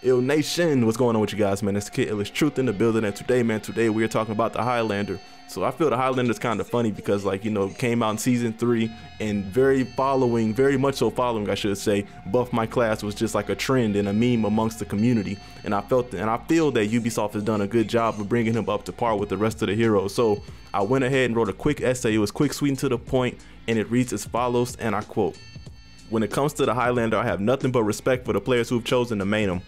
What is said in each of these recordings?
Ill Nation, what's going on with you guys, man? It's the kid Illish Truth in the building, and today we are talking about the Highlander. So I feel the Highlander is kind of funny because, like, you know, came out in season 3 and very much so following, I should say, buff my class was just like a trend and a meme amongst the community. And I feel that Ubisoft has done a good job of bringing him up to par with the rest of the heroes. So I went ahead and wrote a quick essay. It was quick, sweet, and to the point, and it reads as follows, and I quote: "When it comes to the Highlander, I have nothing but respect for the players who have chosen to main him.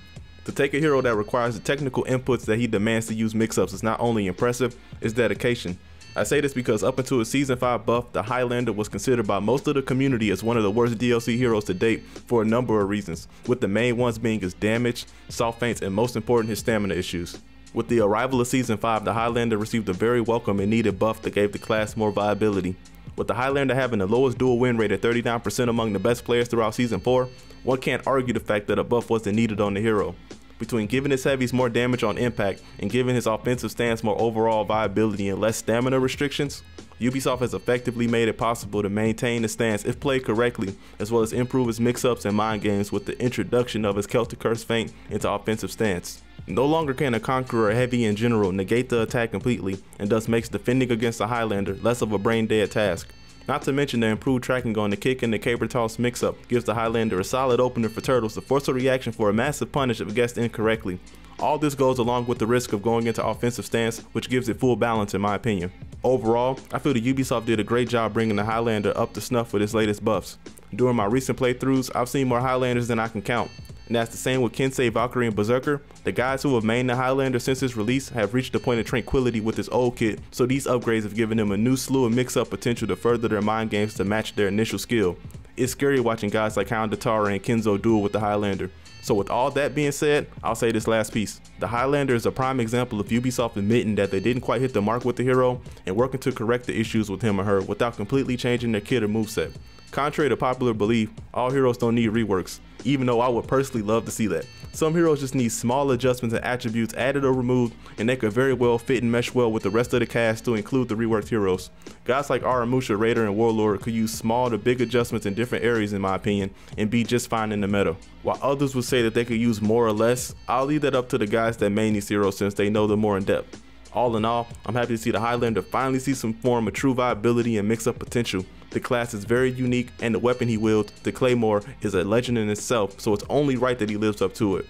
To take a hero that requires the technical inputs that he demands to use mix-ups is not only impressive, it's dedication. I say this because up until his season 5 buff, the Highlander was considered by most of the community as one of the worst DLC heroes to date for a number of reasons, with the main ones being his damage, soft feints, and most important, his stamina issues. With the arrival of season 5, the Highlander received a very welcome and needed buff that gave the class more viability. With the Highlander having the lowest dual win rate at 39% among the best players throughout season 4, one can't argue the fact that a buff wasn't needed on the hero. Between giving his heavies more damage on impact and giving his offensive stance more overall viability and less stamina restrictions, Ubisoft has effectively made it possible to maintain the stance if played correctly, as well as improve his mix-ups and mind games with the introduction of his Celtic Curse feint into offensive stance. No longer can a Conqueror heavy in general negate the attack completely, and thus makes defending against the Highlander less of a brain-dead task. Not to mention the improved tracking on the kick and the caber toss mix-up gives the Highlander a solid opener for turtles to force a reaction for a massive punish if guessed incorrectly. All this goes along with the risk of going into offensive stance, which gives it full balance in my opinion. Overall, I feel the Ubisoft did a great job bringing the Highlander up to snuff with his latest buffs. During my recent playthroughs, I've seen more Highlanders than I can count. And that's the same with Kensei, Valkyrie, and Berserker. The guys who have mained the Highlander since its release have reached a point of tranquility with his old kit, so these upgrades have given them a new slew of mix-up potential to further their mind games to match their initial skill. It's scary watching guys like Highlander and Kenzo duel with the Highlander. So with all that being said, I'll say this last piece. The Highlander is a prime example of Ubisoft admitting that they didn't quite hit the mark with the hero and working to correct the issues with him or her without completely changing their kit or moveset. Contrary to popular belief, all heroes don't need reworks, even though I would personally love to see that. Some heroes just need small adjustments and attributes added or removed, and they could very well fit and mesh well with the rest of the cast to include the reworked heroes. Guys like Aramusha, Raider, and Warlord could use small to big adjustments in different areas in my opinion, and be just fine in the meta. While others would say that they could use more or less, I'll leave that up to the guys that main these heroes since they know them more in depth. All in all, I'm happy to see the Highlander finally see some form of true viability and mix-up potential. The class is very unique, and the weapon he wields, the Claymore, is a legend in itself, so it's only right that he lives up to it.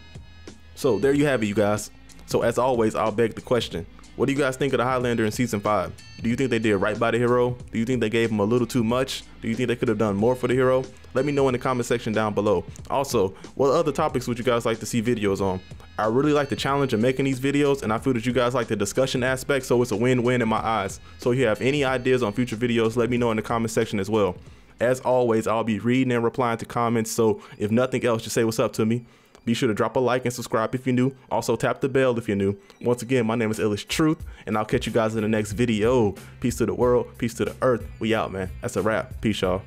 So there you have it, you guys. So as always, I'll beg the question: what do you guys think of the Highlander in season 5? Do you think they did right by the hero? Do you think they gave him a little too much? Do you think they could have done more for the hero? Let me know in the comment section down below. Also, what other topics would you guys like to see videos on? I really like the challenge of making these videos, and I feel that you guys like the discussion aspect, so it's a win-win in my eyes. So if you have any ideas on future videos, let me know in the comment section as well. As always, I'll be reading and replying to comments, so if nothing else, just say what's up to me. Be sure to drop a like and subscribe if you're new. Also tap the bell if you're new. Once again, my name is Illish Truth, and I'll catch you guys in the next video. Peace to the world, peace to the earth. We out, man. That's a wrap. Peace, y'all.